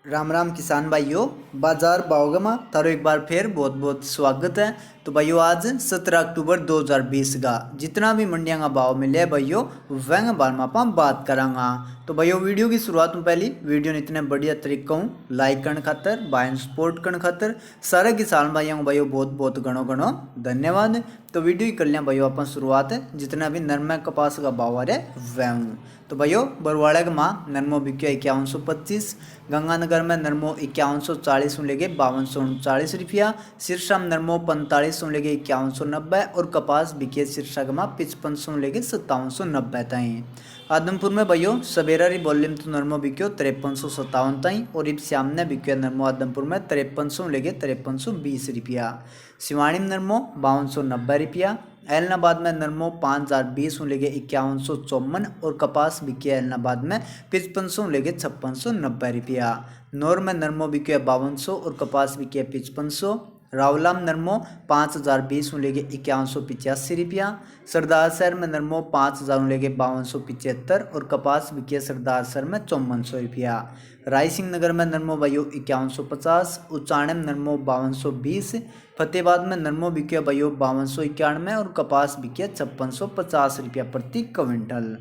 राम राम किसान भाइयों। बाजार भाव में थारो एक बार फिर बहुत बहुत स्वागत है। तो भाइयों आज 17 अक्टूबर 2020 का जितना भी मंडियां का भाव मिले भाइयों वह बारे में आप बात करांगा। तो भाइयों वीडियो की शुरुआत में पहली वीडियो ने इतने बढ़िया तरीका हूँ लाइक करने खातर भाई सपोर्ट करने खातर सारे किसान भाइयों को भाइयों बहुत बहुत घणो घणो धन्यवाद। तो वीडियो ही कर लिया भाइयों अपन शुरुआत जितना भी नरमे कपास का भाव आ रहा वह हूँ। तो भाइयों बरवाड़ा का माँ नरमो बिक्यो 5125, गंगानगर में नरमो 5140 लेके 5239 रुपया, सिरसा में नरमो 45 लेके 5190 और कपास बिके सिरसा का माँ 55 लेके 5790 तई। आदमपुर में भैया सवेरा री वॉल्यूम तो नरमो बिक्यो 5357 तई और इब सामने बिक्यो नरमो आदमपुर में 5300 लेके 5320 रुपया, सिवानी में नरमो 5290 रुपया, ऐलनाबाद में नरमो 5020 लेके 5154 और कपास बिकिया ऐलनाबाद में 5500 लेके 5690 रुपया, नौर में नरमो बिकिया 5200 और कपास बिकिया 5500, रावला में नरमो 5020 लेके 5185 रुपया, सरदार शहर में नरमो 5000 लेके 5275 और कपास बिकिया सरदार शहर में 5400 रुपया, राय सिंह नगर में नरमो भाइयों 5150, उचाणे में नरमो 5220, फतेहाबाद में नरमो बिकिया भाइयों 5291 और कपास बिकिया 5650 रुपया प्रति क्विंटल।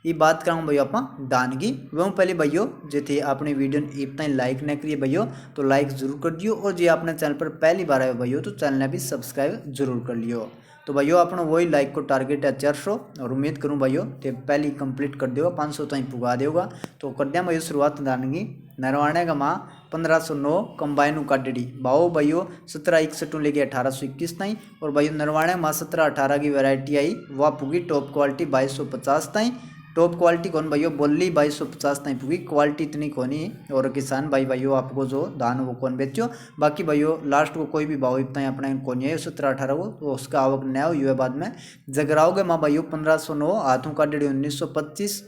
ये बात कराऊँ भैया आप दान की वह पहले भैया जे अपनी वीडियो इतना लाइक नहीं करिए भैया तो लाइक जरूर कर दियो और जो अपने चैनल पर पहली बार आए भैया तो चैनल ने भी सब्सक्राइब जरूर कर लियो। तो भैया अपना वही लाइक को टारगेट है 400 और उम्मीद करूँ भैया तो पहले कंप्लीट कर देगा 500 तक पुगा देगा। तो कर दिया भैया शुरुआत दान की नरवाणे का माँ 1509 कंबाइन काटड़ी भाव भैया 1761 लेके 1821 तई और भैया नरवाणे माँ 1718 की वैरायटी आई वह पुगी टॉप क्वालिटी 2250 तई। टॉप क्वालिटी कौन भाइयों बोली 2250 तक पुगी क्वालिटी इतनी कोनी और किसान भाई भाइयों आपको जो धान वो कौन बेचो बाकी भाइयों लास्ट को कोई भी भाव इतना अपने कौन है 1718 को तो उसका आवक नया हुआ बाद में जगराओ के माँ भाइयों 1509 हाथों का डेढ़ 1925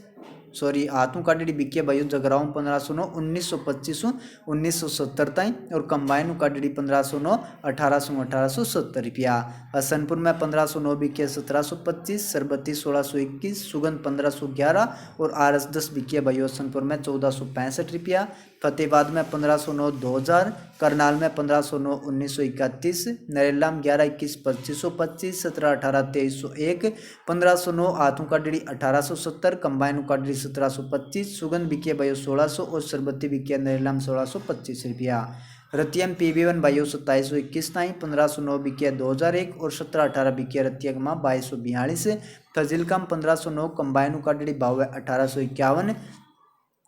सॉरी हाथों काटड़ी बिके भाइयों जगराऊँ 1509 1925 1970 तई और कंबाइन काटड़ी 1509 1870 रुपया, हसनपुर में 1509 बिके 1725, सरबती 1621, सुगंध 1511 और RS10 बिके भाइयों हसनपुर में 1465 रुपया, फतेहाबाद में 1509 2000, करनाल में 1509 1931, नरेला में 1121 2525, 1718 2301, 1509 हाथों का डेढ़ी 1870, कंबाइन का डेढ़ी 1725, सुगंध बिकिया भाइयों 1600 और सरबती बिकिया नरेला में 1625 रुपया, रतियम PB1 भाइयों 2721 ताई 1509 बिकिया 2001 और 1718 बिकिया रतिया माँ 2242, फजिलका में 1509 कंबाइन का डेढ़ी भाव है 1851,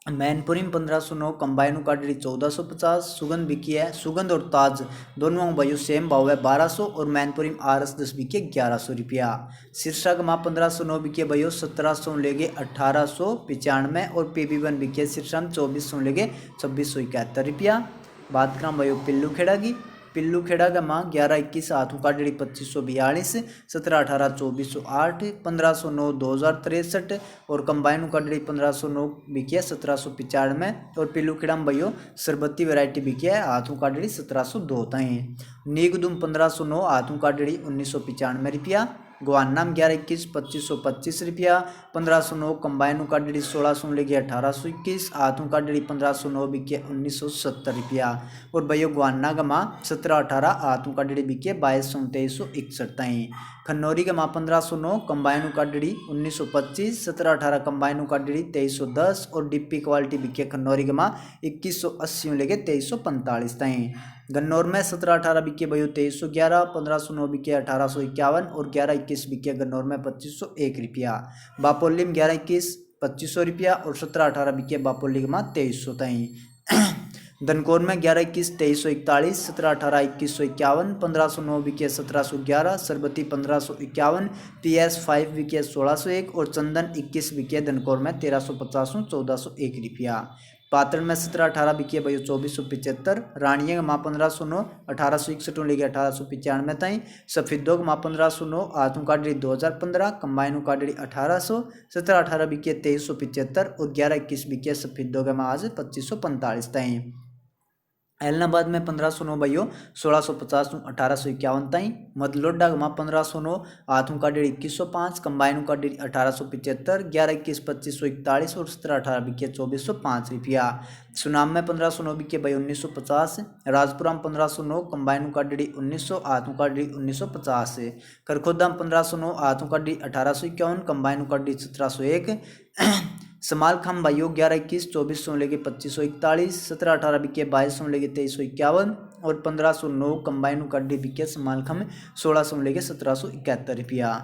मैनपुरी में 1509 कंबाइन का डेढ़ी 1450, सुगंध बिकी है सुगंध और ताज दोनों भाइयों सेम भाव है 1200 और मैनपुरी में RS10 बिकी 1100 रुपया, सिरसा का माँ 1509 बिकी भाइयों 1700 लेके 1895 और PB1 बिकी सिरसा में 2400 लेके 2671 रुपया। बात करें भाइयों पिल्लू खेड़ा की पिल्लू खेड़ा का माँ 1121 हाथों का डेढ़ी 2542, 1718 2408, 1509 2063 और कंबाइन का डेढ़ी 1509 बिकिया 1795 और पिल्लू खेड़ा में भैया सरबती वैरायटी बिकिया हाथों का डेढ़ी 1702 तई, नीगदुम 1509 हाथों का डेढ़ी 1995 रुपया, गोवाना में 1121 2525 रुपया, 1509 कंबाइन का डेढ़ी 1600 लेके 1821, हाथों का डेढ़ी 1509 बिके 1970 रुपया और भैया गोवाना का माँ 1718 हाथों का डेढ़ी बिके 2200 2361 तई, खन्नौरी का माँ 1509 कंबाइन का डेढ़ी 1925, 1718 कंबाइन का डेढ़ी 2310 और डिप्पी क्वालिटी बिके खन्नौरी का माँ 2180 लेके 2345 तई, गन्नौर में 1718 बिके भैया 2311, 1509 बिके 1851 और 1121 बिके गन्नौर में 2501 रुपया, बापोली में 1121 2500 रुपया और 1718 बिके बापोली के माँ 2300 तई, धनकोर में 1121 2341, 1718 2151, 1509 बिके 1711, सरबती 1551, PS5 बिके 1601 और चंदन 21 बिके धनकोर में 1350 1401 रुपया, पात्र में 1718 बिकिए भैया 2475, रानिया का माँ 1509 1861 लेके 1895 तई, सफेदों का माँ 1509 हाथों का डेढ़ी 2015, कंबाइनों का डेढ़ी 1800, 1718 बिकिए 2375 और 1121 बिकिए सफेदों का माँ आज 2545 तई। ऐलनाबाद में 1509 भाइयों 1650 टू 1851 ताई। मदलोडा में 1509 आठों का डेढ़ 2105 कंबाइनों का डेढ़ 1875 11-21 2541 और 17-18 बिके 2405 सुनाम में 1509 बिके भाई 1950 राजपुरा में 1509 कंबाइनों का डेढ़ 1900 आठों का डेढ़ 1950 करखोदा में 1509 आठों का डेढ़ 1851 कंबाइनों का डेढ़ 1701 समाल खाम भाइयों 11-21 2400 लेके 2541 17-18 बिके 2200 लेके 2351 और 1509 कंबाइनों का डी बिके समाल खाम 1600 लेके 1771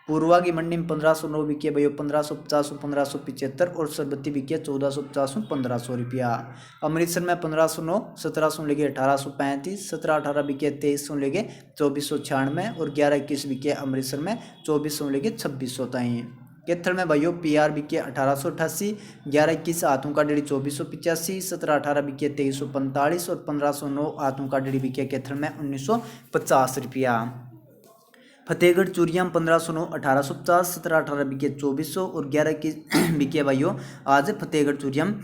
पूर्वा की मंडी में 1509 बिके भाइयों 1550 1575 और सरबत्ती बिके 1450 1500 अमृतसर में 1509 1700 लेके 1835 17-18 बिके 2300 लेके 2496 और 11-21 बिके अमृतसर में 2400 लेके 2600 ताई। कैथल में भाइयों PR बिके 1888 11-21 आतों का डेढ़ी 2485 17-18 बिके 2345 और 1509 आतों का डेढ़ी बिके कैथल में 1950 फतेहगढ़ चूरिया में 1509 1850 17-18 बिके 2400 और 11-21 बिके भाइयों आज फतेहगढ़ चूरिया में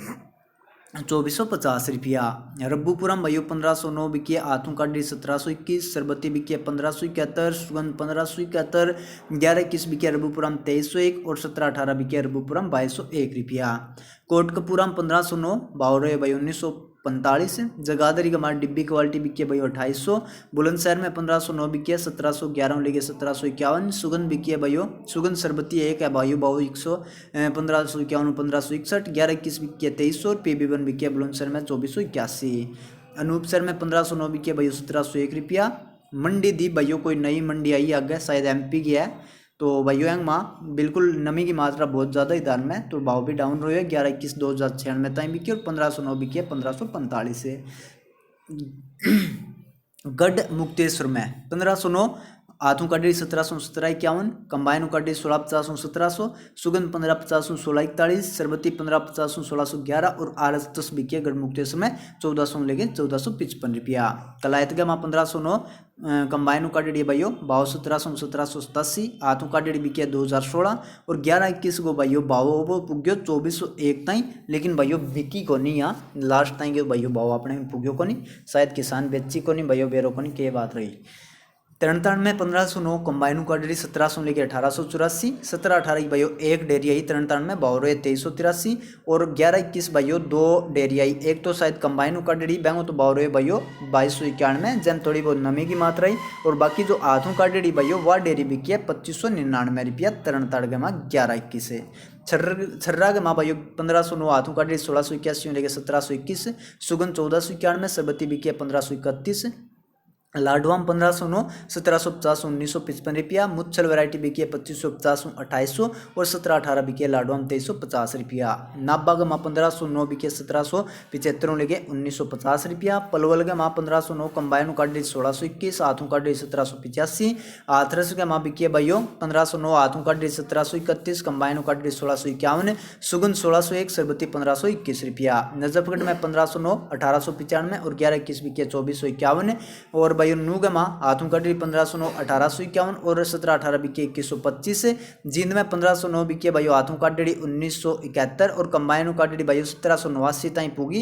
2450 रब्बूपुरम भाइयों 1509 बिके आथों का डेढ़ 1721 सरबती बिके 1571 सुगंध 1571 11-21 बिके रब्बूपुरम 2301 और 17-18 बिके रब्बूपुरम 2201 कोटकपुरम 1509 बावरे भाई 1945 जगाधरी का मार डिब्बी क्वालिटी बिके भाई 2800 बुलंदशहर में 1509 बिके 1711 लेके 1751 सुगंध बिके भाइयों सुगंध सरबती एक है भाइयों बाऊ 100 1551 1561 11-21 बिके 2300 PB1 बिके बुलंदशहर में 2481 अनूपसर में 1509 बिके भाइयों 1701 मंडी दी भाइयों कोई नई मंडी आई आगे शायद MP की है तो भाइयों यंग माँ बिल्कुल नमी की मात्रा बहुत ज़्यादा ही दान में तो भाव भी डाउन रहे 11-21 2096 ताई बिकी और 1509 बिकी 1545 से गढ़ मुक्तेश्वर में 1509 आथों का डेढ़ 1717 कंबाइनों का डेढ़ 1650 1700 सुगंध 1550 1641 सरबती 1550 1611 और RS 10 बिके गढ़ मुक्तेश्वर में 1400 लेके 1455 कलायतगा में 1509 कंबाइनों का डेढ़ भाइयों 1787 आथों का डेढ़ बिके 2016 और 11-21 को भाइयों बावो वो पुग्यो 2401 ताई लेकिन भाइयों बिकी को नहीं यहाँ लास्ट ताई के भाइयों बावो अपने पुग्यो को नहीं शायद किसान बेची को नहीं भाइयों बेरो को नहीं के बात रही तरनतारण में 1509 कंबाइनों का डेरी 1700 लेके 1884 17-18 भाइयों एक डेरी आई तरनतारण में बावरे 2383 और 11-21 भाइयों दो डेरी आई एक तो शायद कंबाइनों का डेरी बैंगो तो बावरे भाइयों 2291 जन थोड़ी बहुत नमी की मात्रा आई और बाकी जो आधों का डेरी भाइयों वह डेरी बिकी है 2599 तरनताड़ के माँ 11-21 से छर्रा के माँ भाइयों 1509 आथों का डेरी 1681 लेके 1721 सुगंध 1491 सरबती बिकी है 1531 लाडवाम 1509 1750 1955 मुच्छल वैरायटी बिकी है 2550 2800 और 17-18 बिकी है लाडवाम 2350 नाबा का माँ 1509 बिकी 1775 लेके 1950 पलवल का माँ 1509 कंबाइनों का डेढ़ 1621 आथों का डेढ़ 1785 आथरस का माँ बिकी है भाइयों 1509 आथों का डेढ़ 1731 कंबाइनों का डेढ़ 1651 सुगंध 1601 सरबती 1521 नजफगढ़ में 1509 1895 और 11-21 बिकी है 2451 और भाइयों नूगमा आथों का डेढ़ 1509 1851 और 17-18 बिके 2125 जींद में 1509 बिके भाइयों आथों का डेढ़ 1971 और कंबाइनों का डेढ़ भाइयों 1789 ताई पूगी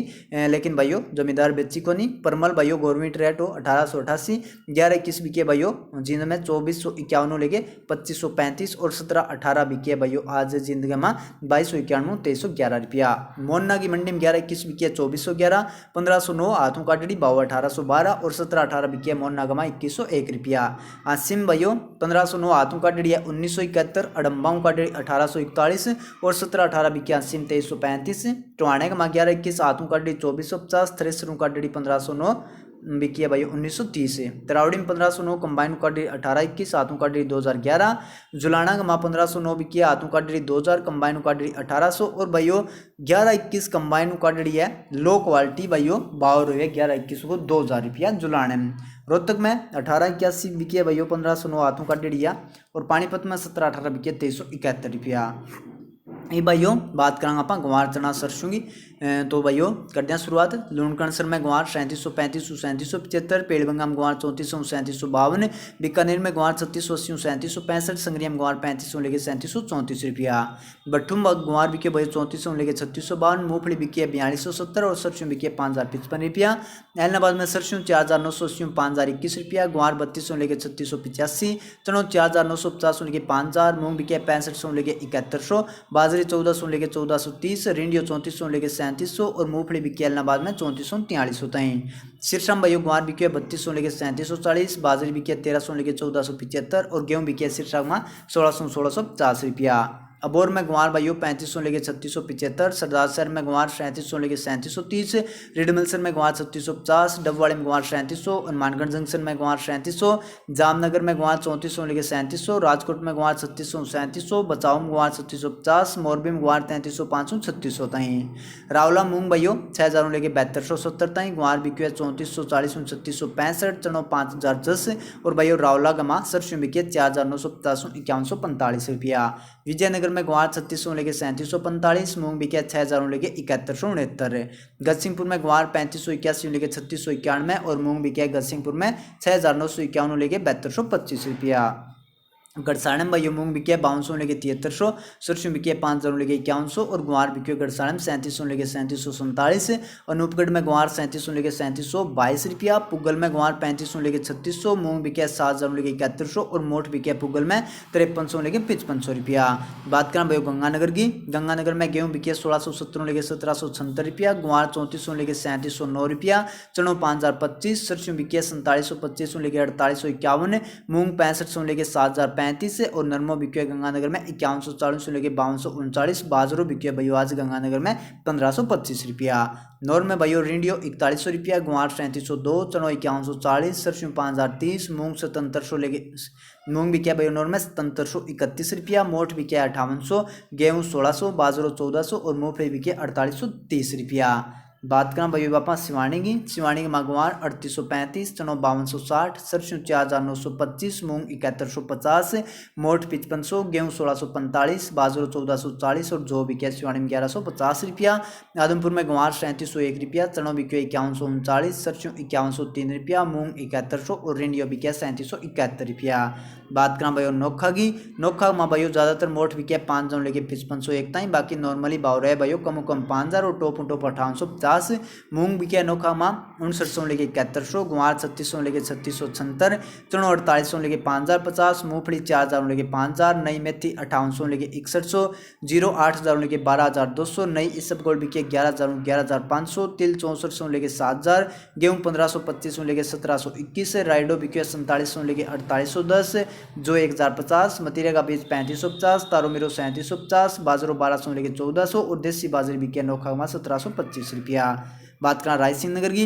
लेकिन भाइयों जमींदार बेची को नहीं परमल भाइयों गवर्नमेंट रेट हो 1888 11-21 बिके भाइयों जींद में 2451 लेके 2535 और 17-18 बिके भाइयों आज जींद में 2291 2311 मोन्ना की मंडी में 11-21 बिके 2411 1509 आथों का डेढ़ 1812 और 17-18 बिके मोन्ना गमा 2101 आसिम भाइयों 1509 आथों का डेढ़ 1971 अडम्बाओं का डेढ़ 1841 और 17-18 बिके आसिम 2335 टोहाने का 11-21 आथों का डेढ़ 2450 थ्रेसरों का डेढ़ 1509 बिकी भाई 1930 तरावड़ी में 1509 कंबाइन का डेढ़ 1821 आथों का डेढ़ 2011 जुलाना का माँ 1509 बिकी आथों का डेढ़ 2000 कंबाइनों का डेढ़ 1800 और भाइयों 11-21 कंबाइनों का डेढ़ है लो क्वालिटी भाइयों 11-21 को 2000 जुलाने में रोहतक में 1881 बिकी भाइयों 1509 आथों का डेढ़ और पानीपत में 17-18 बिकी 2371 ये भाइयों बात करेंगे आप गंवार चना सरसों की तो भाइयों करते हैं शुरुआत। लूणकरणसर में गंवार 3735 3775, पेड़बंगा में गंवार 3400 3752, बीकानेर में गंवार 3680 3765, संगरिया में गंवार 3500 लेके 3734 रुपया, बट्ठू में गंवार बिके भाई 3400 लेके 3652, मूंगफली बिकी है 4270 और सरसों बिकी है 5055 रुपया। ऐलनाबाद में सरसों 4980 5021 रुपया, गंवार 3200 लेके 3685, चनो 4950 लेके 5000, मूंग बिके 6500 लेके 7100, बाजरी 1400 लेके 1430, रिंडियो 3400 लेके 3700 और मूंगफली बिकी ऐलनाबाद में 3400 4300 तई। सिरसा में भाइयों गंवार बिकी है 3200 लेके 3740, बाजरी बिकी है 1300 लेके 1475 और गेहूं बिकी है सिरसा में 1650 रुपया। अबोर में गंवार भाइयों 3500 लेके 3675, सरदार शहर में गंवार 3700 लेके 3730, रिडमिलसर में गंवार 3650, डबवाड़ी में गंवार 3700, हनुमानगढ़ जंक्शन में गंवार 3700, जामनगर में गंवार 3400 लेके 3700, राजकोट में गंवार 3600 3700, बचाव में गंवार 3650, मोरबी में गंवार 3300 500 3600 तई। रावला मूंग भाइयों 6000 लेके 7270 तई, गंवार बिकी है 3440 3665, चनो 5010 और भाइयों रावला गमा सरसों बिकी है 4950 5145 रुपया। विजयनगर में गंवार 3600 लेके 3745, मूंग बिके 6000 लेके 7169, गतसिंहपुर में गंवार 3581 लेके 3691 और मूंग बिके गतसिंहपुर में 6951 लेके 7225 रुपया। गड़साना में भाइयों मूंग बिकी है 5200 लेके 7300, सरसों बिकी है 5000 लेके 5100 और गंवार बिकी है गड़साना में 3700 लेके 3747, अनूपगढ़ में गंवार 3700 लेके 3722 रुपया, पुगल में गंवार 3500 लेके 3600, मूंग बिकी है 7000 लेके 7100 और मोठ बिकी है पुगल में 5300 लेके 5500 रुपया। बात करें भाइयों गंगानगर की, गंगानगर में गेहूं बिकी है 1670 लेके 1776 रुपया, गंवार 3400 लेके 3709 रुपया, चनो 5025, सरसों बिकी है 4725 लेके 4851, मूंग 6500 लेके 7035 और नरमो बिकी है गंगानगर में 5140 लेके 5239, बाजरो बिकी है भाइयों आज गंगानगर में 1525 रुपया। नौर में भाइयों रिंडियो 4100 रुपया, गंवार 3702, चनो 5140, सरसों 5030, मूंग 7700 लेके मूंग बिकी है भाइयों नौर में 7731 रुपया, मोठ बिकी है 5800, गेहूँ 1600, बाजरो 1400 और मूंगफली बिकी है 4830 रुपया। बात करें भाई बापा सिवानी की, सिवानी के मगवार 3835, चनो 5260, सरसों 4925, मूंग 7150, मोठ 5500, गेहूँ 1645, बाजरो 1440 और जो बिके सिवानी में 1150 रुपया। आदमपुर में गंवार 3701 रुपया, चनो बिके 5139, सरसों 5103 रुपया, मूंग 7100 और रिंडियो बिके 3771 रुपया। बात करें भाई नोखा की, नोखा में भाइयों ज़्यादातर मोठ बिके 5000 लेके 5501 तई, बाकी नॉर्मली भाव रहे भाइयों कम 5000 और टॉप 5850। मूंग बिके नोखा में 5900 लेके 7100, गंवार 3600 लेके 3676, चनो 4800 लेके 5050, मूंगफली 4000 लेके 5000, नई मेथी 5800 लेके 6100, जीरो 8000 लेके 12200, नई इसबगोल बिके 11000 11500, तिल 6400 लेके 7000, गेहूँ 1525 लेके 1721, राइडो बिके 4700 लेके 4810, जो 1050, मतीरे का बीज 3550, तारो मिरो 3750, बाजरो 1200 लेके 1400 और देसी बाजरी बिके नोखा में 1725 रुपया। बात करें रायसिंह नगर की,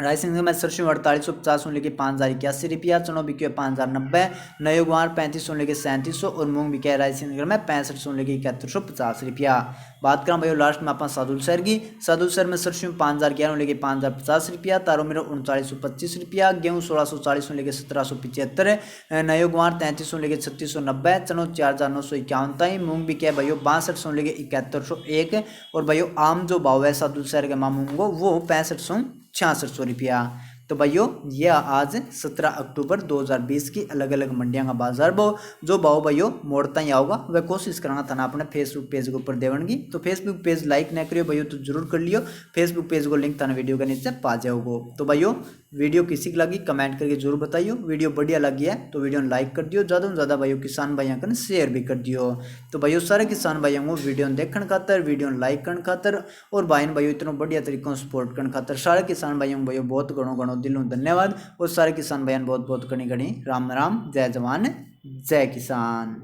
रायसिंह नगर में सरसों 4850 लेके 5081 रुपया, चनो बिके 5090, नयो गंवार 3500 लेके 3700 और मूंग बिके रायसिंह नगर में 6500 लेके 7150 रुपया। बात करें भाई लास्ट में अपन सादुल शहर की, सादुल शहर में सरसों 5011 लेके 5050 रुपया, तारो मिरो 3925 रुपया, गेहूँ 1640 लेके 1775, नयो गंवार 3300 लेके 3690, चनो 4951 तई, मूंग बिके भाइयों 6200 लेके 7101 और भाइयों आम जो भाव है सादुल शहर के मूंगो वो 6500 रुपया। तो भाइयों ये आज 17 अक्टूबर 2020 की अलग अलग मंडियां का बाजार भाव जो भाव भाइयों मोड़ता ही आओगा वह कोशिश करना था ना अपने फेसबुक पेज के ऊपर देवन की। तो फेसबुक पेज लाइक ना करियो भाइयों तो जरूर कर लियो, फेसबुक पेज को लिंक था वीडियो के नीचे पा जाओगे। तो भाइयों वीडियो किसी की लगी कमेंट करके जरूर बताइयो, वीडियो बढ़िया लगी है तो वीडियो लाइक कर दियो, ज़्यादा से ज़्यादा भाइयों किसान भाइयों का शेयर भी कर दियो। तो भाइयों सारे किसान भाइयों को वीडियो देखने खातर वीडियो लाइक करने खातर और भाई भाइयों इतना बढ़िया तरीकों सपोर्ट करने खातर सारे किसान भाइयों भाइयों बहुत घणों दिलों धन्यवाद और सारे किसान भाइयों बहुत बहुत घनी घनी राम राम, जय जवान जय किसान।